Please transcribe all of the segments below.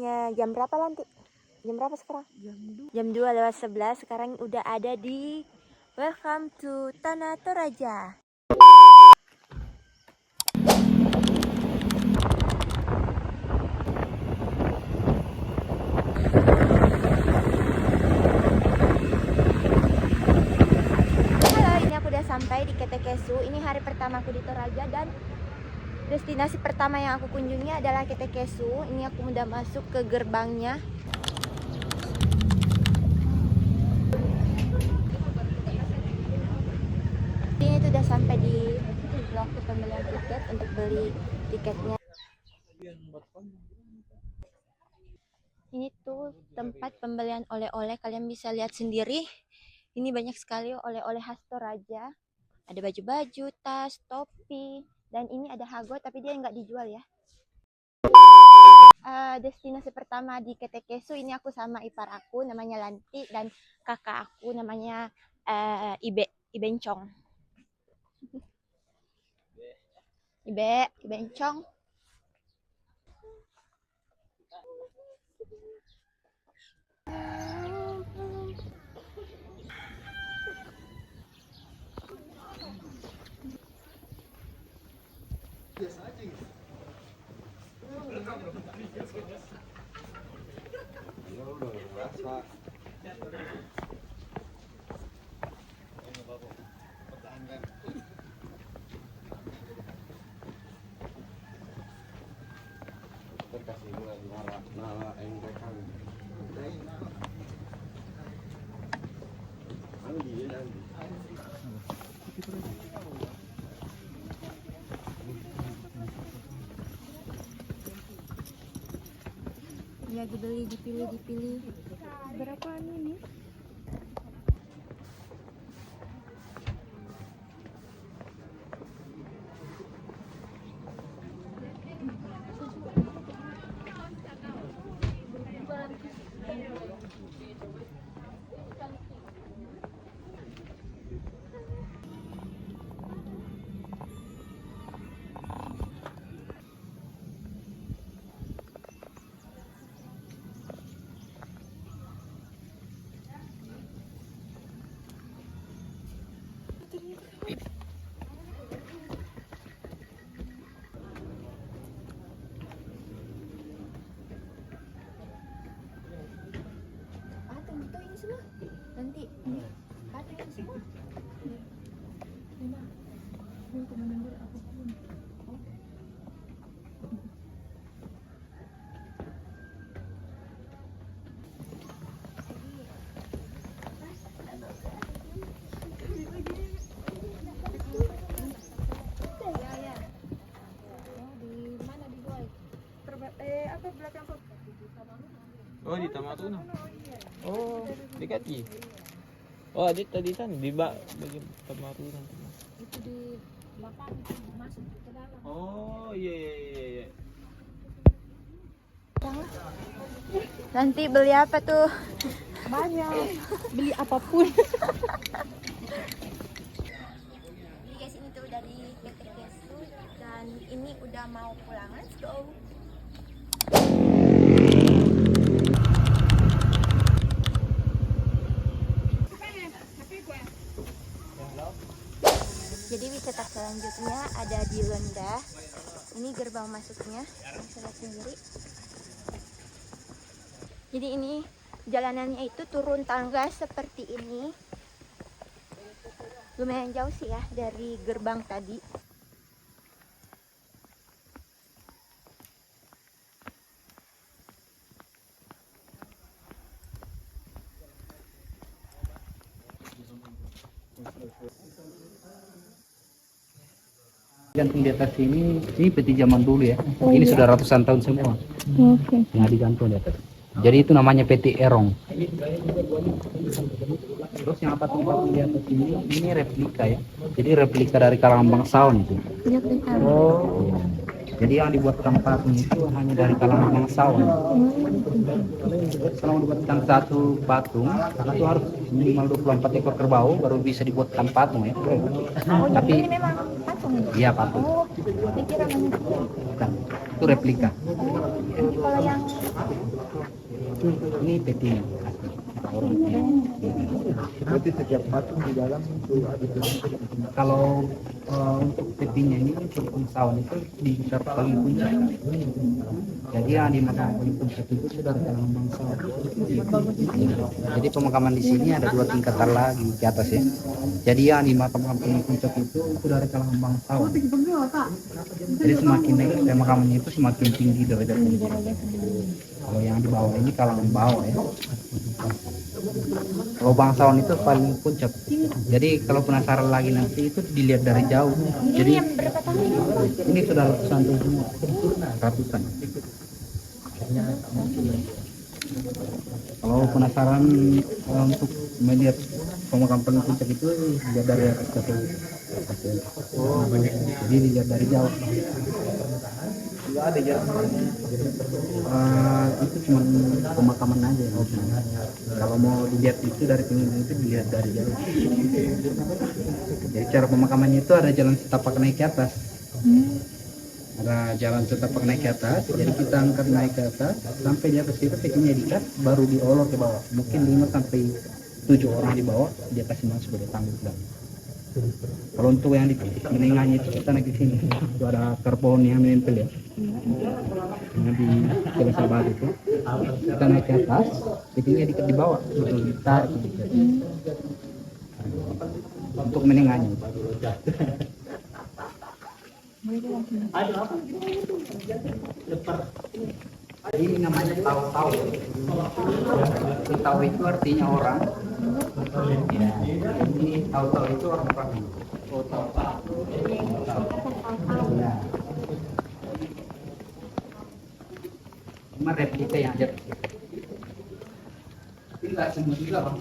Waktunya jam berapa nanti? Jam berapa sekarang? Jam 2:11. Sekarang udah ada di Welcome to Tanah Toraja. Halo, ini aku udah sampai di Ketekesu. Ini hari pertama aku di Toraja dan destinasi pertama yang aku kunjungi adalah Ketekesu. Ini aku udah masuk ke gerbangnya. Ini tuh udah sampai di blok pembelian tiket untuk beli tiketnya. Ini tuh tempat pembelian oleh-oleh, kalian bisa lihat sendiri. Ini banyak sekali oleh-oleh khas Toraja. Ada baju-baju, tas, topi, dan ini ada hago tapi dia nggak dijual ya. Destinasi pertama di Ketekesu ini aku sama ipar aku namanya Lanti dan kakak aku namanya Ibencong. Ibencong. Ya dipilih. Berapaan ini? Ini semua nanti ini semua untuk mendengar apapun. Oh, di Tamatuna. Oh, dekat Ki. Oh, di tadi sana di bagian Tamatuna. Itu di belakang masuk ke dalam. Oh, iya. Nanti beli apa tuh? Banyak. Beli apapun. Jadi guys, ini tuh dari Ketekesu dan ini udah mau pulang. Let's go. Jadi wisata selanjutnya ada di Lenda. Ini gerbang masuknya, bisa lihat sendiri. Jadi ini jalanannya itu turun tangga seperti ini. Lumayan jauh sih ya dari gerbang tadi. Gantung di atas ini peti zaman dulu ya. Ini sudah ratusan tahun semua. Yang digantung di atas. Jadi itu namanya peti erong. Terus yang patung-patung di atas ini replika ya. Jadi replika dari kalangan bangsawan itu. Oh. Jadi yang dibuatkan patung itu hanya dari kalangan bangsawan. Selama dibuatkan satu patung, karena itu harus minimal 24 ekor kerbau baru bisa dibuatkan patung ya. Tapi ini memang patung. Iya patung. Oh, saya kira manusia. Bukan. Itu replika. Kalau yang itu ini petinya asli. Orang Berarti setiap patung di dalam itu ada kalau untuk petinya ini untuk pengsawan itu di paling puncak. Jadi yang di makam paling puncak itu sudah dalam bangsawan. Jadi pemakaman di sini ada 2 tingkatan lagi di atas ya. Jadi yang di makam paling puncak itu dari kalangan bangsawan. Jadi semakin naik pemakamannya itu semakin tinggi derajatnya. Kalau yang di bawah ini kalangan bawah ya. Kalau bangsawan itu paling puncak. Jadi kalau penasaran lagi nanti itu dilihat dari jauh. Jadi ini sudah ratusan semua, ratusan. Kalau penasaran untuk melihat pemakaman paling puncak itu dilihat dari atas ke bawah. Jadi dilihat dari jauh. ada jalan. Itu cuma pemakaman aja. Kalau mau dilihat itu dari pinggir itu dilihat dari jauh. Jadi cara pemakamannya itu ada jalan setapak naik ke atas. Ada jalan setapak naik ke atas. Jadi kita angkat naik ke atas sampai di atas itu petinya diikat baru diolor ke bawah. Mungkin 5 sampai 7 orang di bawah dia kasih masuk ke tangguh dalam. Kalau untuk yang di menengahnya itu kita naik di sini. Itu ada akar pohon yang menempel ya. Yang di sebesar batu itu. Kita naik ke atas, petinya diikat di bawah. Betul ditarik. Untuk menengahnya. Ini namanya tahu-tahu. Tahu itu artinya orang. Ya. Ini tahu-tahu itu orang-orang. Ya. Cuma replika yang ada. Tapi nggak semua juga bang.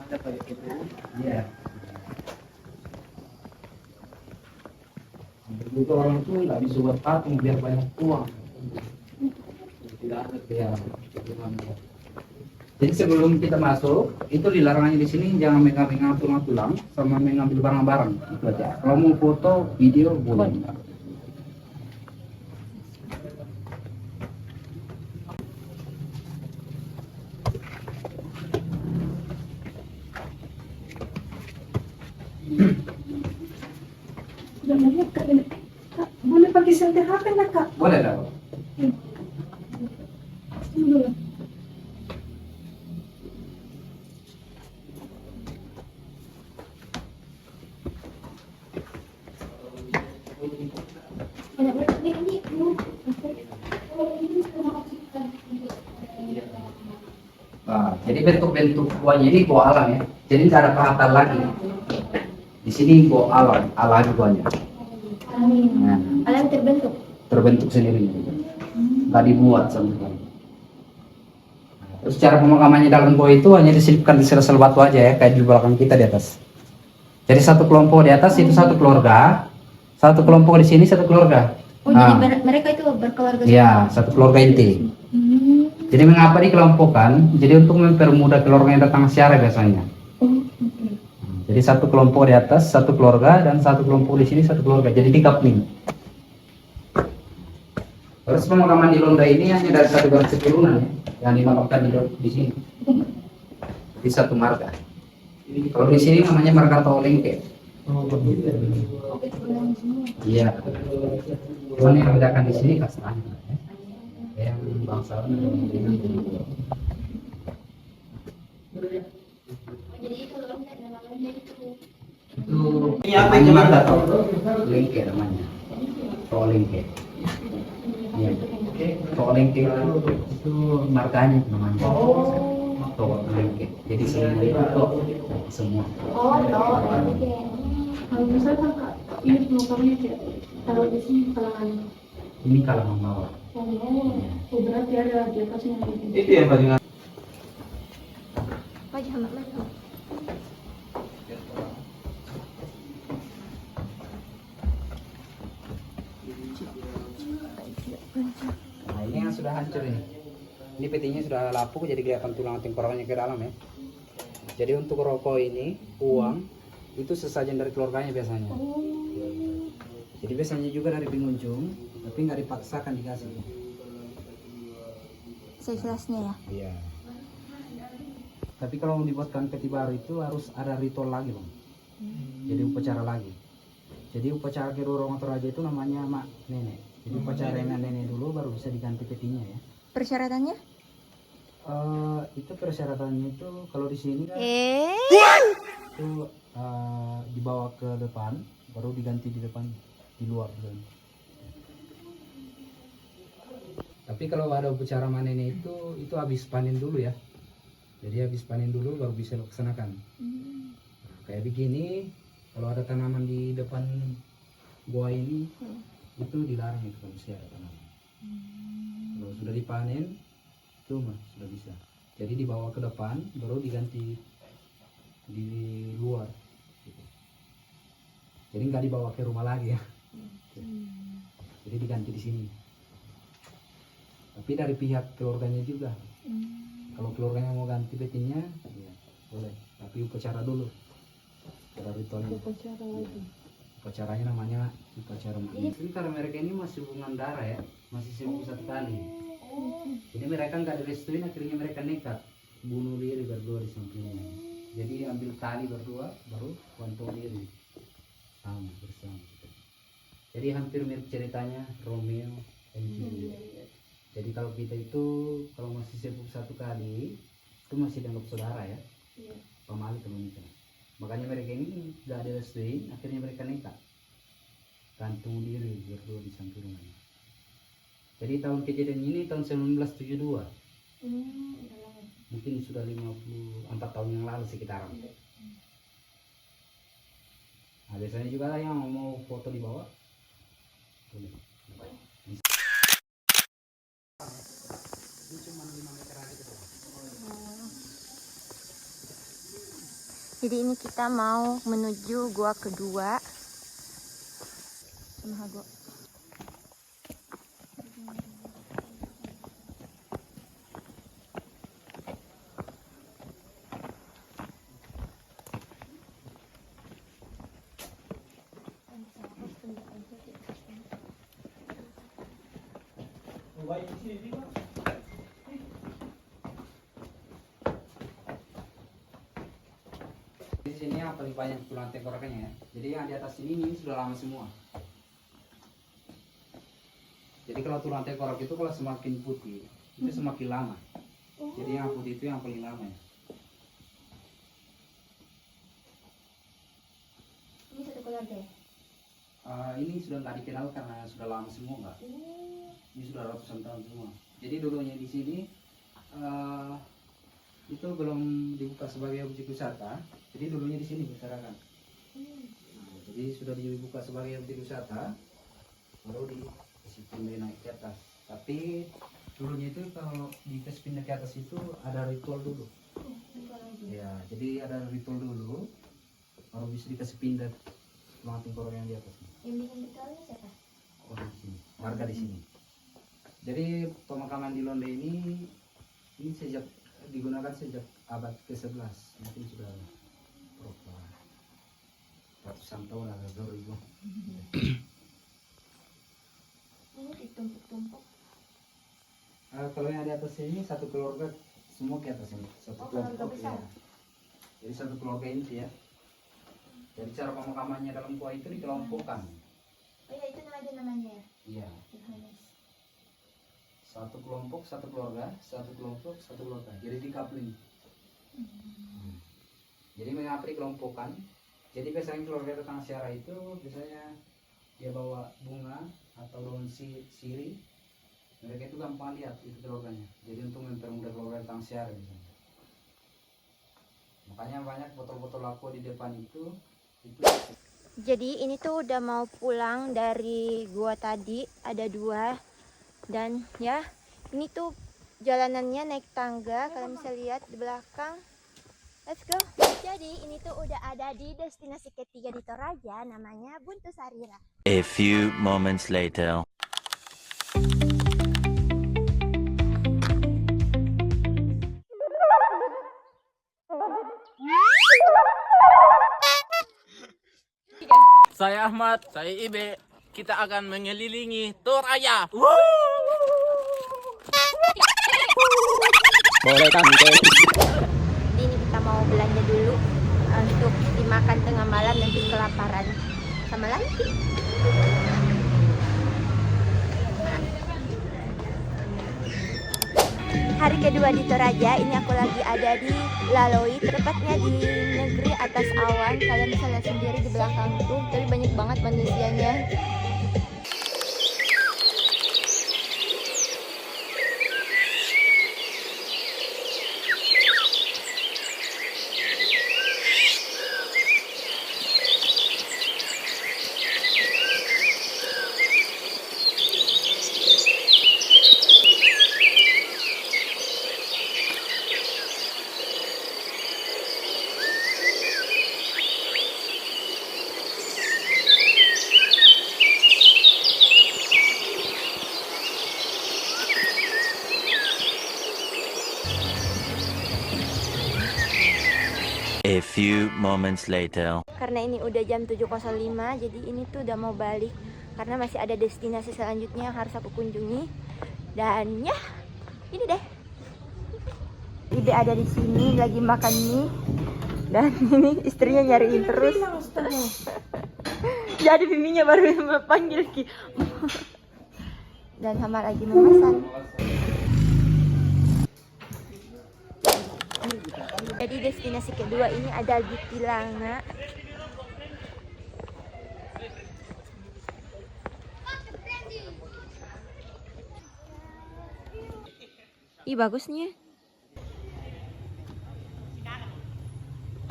Ada kayak gitu. Iya. Begitu orang itu nggak bisa buat patung biar banyak uang. Tidak ada ya. Jadi sebelum kita masuk, itu dilarangnya di sini jangan megang-megang tulang-tulang sama mengambil barang-barang. Itu aja. Kalau mau foto, video boleh. Boleh pakai senter HP nggak kak? Boleh dah. Nah, jadi bentuk-bentuk buahnya ini buah alam ya. Jadi nggak ada pahatan lagi. Di sini buah alam, alami buahnya. Nah, Alam terbentuk. terbentuk sendiri, nggak dibuat sama sekali. Terus cara pemakamannya dalam gua itu hanya diselipkan di sel-sel batu aja ya, kayak di belakang kita di atas. Jadi satu kelompok di atas itu satu keluarga, satu kelompok di sini satu keluarga. Oh, jadi mereka itu berkeluarga Iya, satu keluarga inti. Jadi mengapa dikelompokkan? Jadi untuk mempermudah keluarga yang datang siara biasanya. Jadi satu kelompok di atas, satu keluarga, dan satu kelompok di sini, satu keluarga. Jadi dikapling. Terus pemakaman di Londa ini hanya dari satu garis keturunan ya, yang dimakamkan di sini. Di satu marga. Kalau di sini namanya marga Tolengke. Iya. Cuman yang membedakan di sini kastanya. Yang bangsawan dengan itu ini apa yang marga Tolengke namanya. Tolengke. Ya. Tolengke itu marganya namanya. Tolengke. Jadi semua itu semua. Kalau misalkan kak, ini pemakamannya kayak taruh di sini kalangan. Ini kalangan bawah. Oh, berarti ada di atasnya. Itu yang paling Wajah Mak. Nah, ini yang sudah hancur ini. Ini petinya sudah lapuk jadi kelihatan tulang tengkoraknya ke dalam ya. Jadi untuk rokok ini, uang itu sesajen dari keluarganya biasanya. Jadi biasanya juga dari pengunjung, tapi nggak dipaksakan dikasih. seikhlasnya ya. Iya. Tapi kalau mau dibuatkan peti baru itu harus ada ritual lagi bang. Jadi upacara lagi. Jadi upacara Kiroro Toraja itu namanya mak nenek. Jadi upacara dengan nenek dulu baru bisa diganti petinya ya. Persyaratannya? Itu persyaratannya itu kalau di sini kan itu dibawa ke depan baru diganti di depan di luar kan. Tapi kalau ada upacara manennya itu habis panen dulu ya. Jadi habis panen dulu baru bisa laksanakan. Kayak begini, kalau ada tanaman di depan gua ini itu dilarang itu kalau masih ada tanaman. Kalau sudah dipanen itu mah sudah bisa. Jadi dibawa ke depan baru diganti di luar. Gitu. Jadi nggak dibawa ke rumah lagi ya. Jadi diganti di sini. Tapi dari pihak keluarganya juga. Kalau keluarganya mau ganti petinya, ya boleh. Tapi upacara dulu. Ada ritualnya. Upacara lagi. Upacaranya namanya upacara mandi. Ini karena mereka ini masih hubungan darah ya, masih sibuk satu kali. Jadi mereka nggak direstuin, akhirnya mereka nekat bunuh diri berdua di sampingnya. Jadi ambil tali berdua, baru gantung diri sama bersama. Jadi hampir mirip ceritanya Romeo dan Juliet. Jadi kalau kita itu kalau masih sibuk satu kali itu masih dianggap saudara ya, pamali kalau nikah. Makanya mereka ini nggak direstuin, akhirnya mereka nekat gantung diri berdua di samping rumahnya. Jadi tahun kejadian ini tahun 1972. Mungkin sudah 54 tahun yang lalu sekitaran. Nah, biasanya juga ada yang mau foto di bawah. Boleh. Ini cuma 5 meter aja gitu. Jadi ini kita mau menuju gua kedua. Sama gua. Di sini yang paling banyak tulang tengkoraknya ya. Jadi yang di atas ini sudah lama semua. Jadi kalau tulang tengkorak itu kalau semakin putih itu semakin lama. Jadi yang putih itu yang paling lama ya. Ini satu keluarga ya? Ini sudah nggak dikenal karena sudah lama semua nggak. Ini sudah ratusan tahun semua. Jadi dulunya di sini itu belum dibuka sebagai objek wisata. Jadi dulunya di sini masyarakat. Nah, jadi sudah dibuka sebagai objek wisata, baru dikasih pindah naik ke atas. Tapi dulunya itu kalau dikasih pindah ke atas itu ada ritual dulu. Ya, jadi ada ritual dulu, baru bisa dikasih pindah tulang tengkorak yang di atas. Yang bikin ritualnya siapa? Orang di sini, warga di sini. Jadi pemakaman di Londe ini sejak digunakan sejak abad ke-11, mungkin sudah berapa ratusan tahun atau 2000. Ini ditumpuk-tumpuk. Kalau yang di atas ini satu keluarga semua ke atas ini, satu keluarga kelompok besar. ya. Jadi satu keluarga ini ya. Jadi cara pemakamannya dalam gua itu dikelompokkan. Oh iya, itu namanya ya? Iya. Yohanes. Satu kelompok, satu keluarga, satu kelompok, satu keluarga. Jadi dikapling. Jadi mengapa dikelompokkan? Jadi biasanya keluarga tetangga Syara itu biasanya dia bawa bunga atau daun sirih. Mereka itu gampang lihat itu keluarganya. Jadi untuk mempermudah keluarga tetangga Syara misalnya. Makanya banyak botol-botol aqua di depan itu. Jadi ini tuh udah mau pulang dari gua tadi, ada 2. Dan ya, ini tuh jalanannya naik tangga, kalian bisa lihat di belakang. Let's go. Jadi ini tuh udah ada di destinasi ketiga di Toraja, namanya Buntu Sarira. A few moments later. Saya Ahmad, saya Ibe. Kita akan mengelilingi Toraja. Boleh kami teh. Jadi ini kita mau belanja dulu untuk dimakan tengah malam, nanti kelaparan sama lagi. Hari kedua di Toraja, ini aku lagi ada di Laloi, tepatnya di negeri atas awan. Kalian bisa lihat sendiri di belakang tuh, tapi banyak banget manusianya. A few moments later. Karena ini udah jam 7.05, jadi ini tuh udah mau balik karena masih ada destinasi selanjutnya yang harus aku kunjungi. Dan ya, ini deh. Ibe ada di sini lagi makan mie dan ini istrinya nyariin terus. Jadi bininya baru panggil Ki. Dan Hama lagi memesan. Jadi destinasi kedua ini ada di Tilanga. Ih, bagusnya.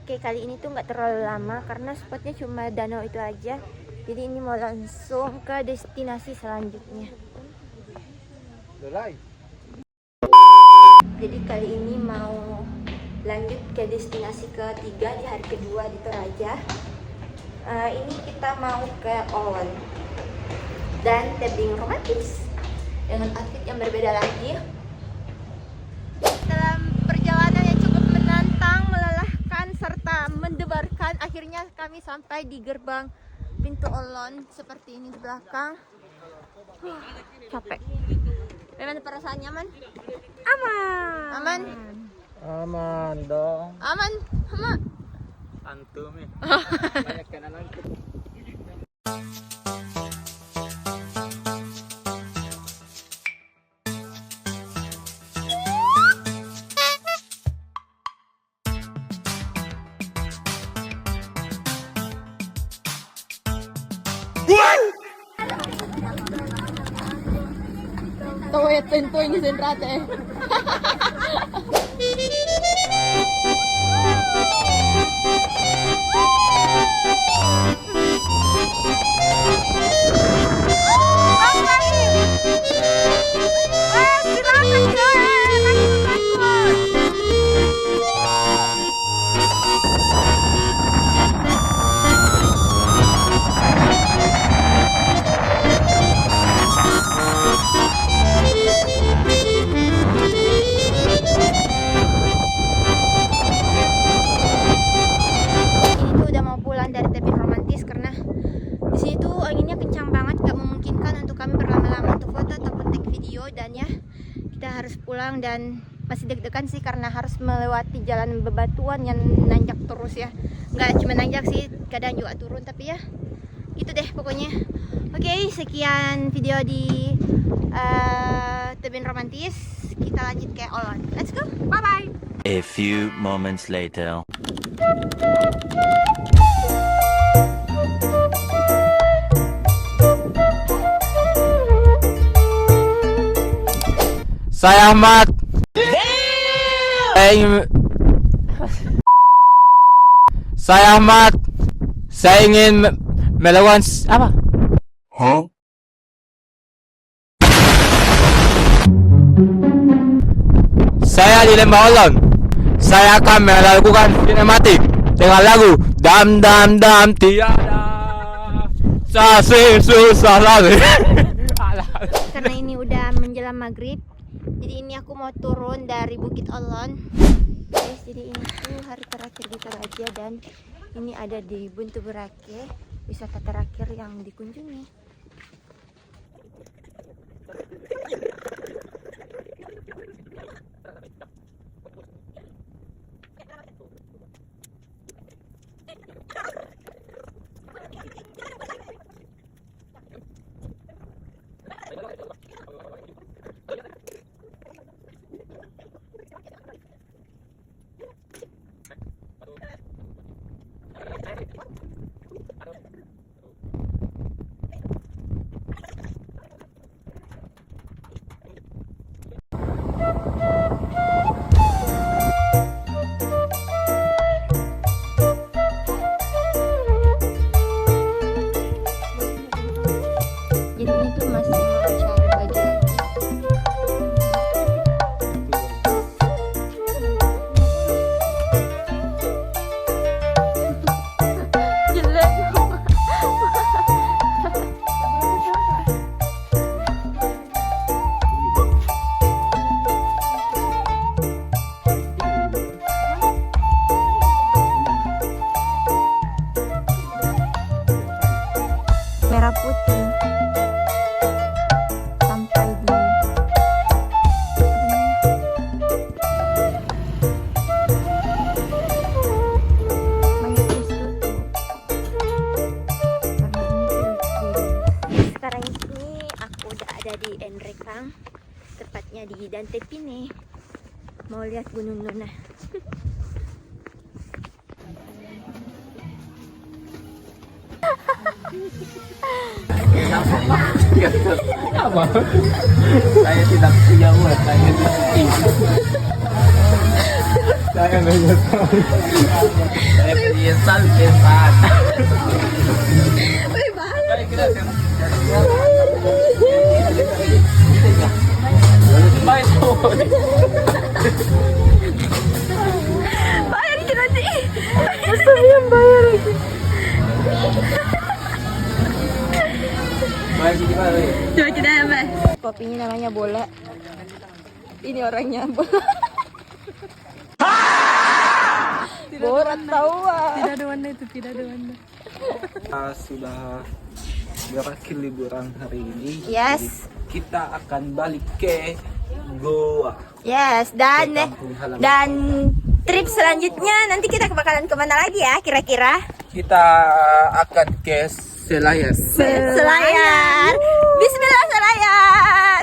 Oke, kali ini tuh nggak terlalu lama karena spotnya cuma danau itu aja. Jadi ini mau langsung ke destinasi selanjutnya. Jadi kali ini mau lanjut ke destinasi ketiga di hari kedua di Toraja. Ini kita mau ke Olon dan tebing romantis dengan outfit yang berbeda lagi. Dalam perjalanan yang cukup menantang, melelahkan serta mendebarkan, akhirnya kami sampai di gerbang pintu Olon seperti ini di belakang. Capek. Bagaimana perasaan, nyaman? Aman. Aman. Aman dong. Aman, Hama. Antum ya. Banyak kanan antum. Tahu ya tentu ini sentrate. Dan masih deg-degan sih karena harus melewati jalan bebatuan yang nanjak terus ya. Nggak cuma nanjak sih, kadang juga turun, tapi ya gitu deh pokoknya. Oke, sekian video di tebing romantis. Kita lanjut ke Olon. Let's go, bye bye. A few moments later. Saya Ahmad. Saya Ahmad. Saya ingin melawan apa? Huh? Saya di Lembah Olon. Saya akan melakukan sinematik dengan lagu Dam Dam Dam Tiada Sasi Susah Lagi. Karena ini udah menjelang maghrib, jadi ini aku mau turun dari Bukit Olon. Guys, jadi ini tuh hari terakhir di Toraja dan ini ada di Buntu Burake, wisata terakhir yang dikunjungi. Merah Putih. Sampai di sekarang ini aku udah ada di Enrekang, tepatnya di Dantepine. Mau lihat Gunung Nona. Saya tidak punya uang, saya miskin. Saya menyesal. Saya menyesal pesan. Bayar itu nanti. Masa yang bayar lagi. Coba kita apa? Kopinya namanya Bola. Ini orangnya Bola. Borat tahu ah. Tidak ada warna itu, tidak ada warna. Sudah berakhir liburan hari ini. Yes. Kita akan balik ke Goa. Yes, Ke dan kampung halaman. dan trip selanjutnya nanti kita bakalan kemana lagi ya kira-kira? Kita akan ke Selayar. Selayar. Bismillah Selayar.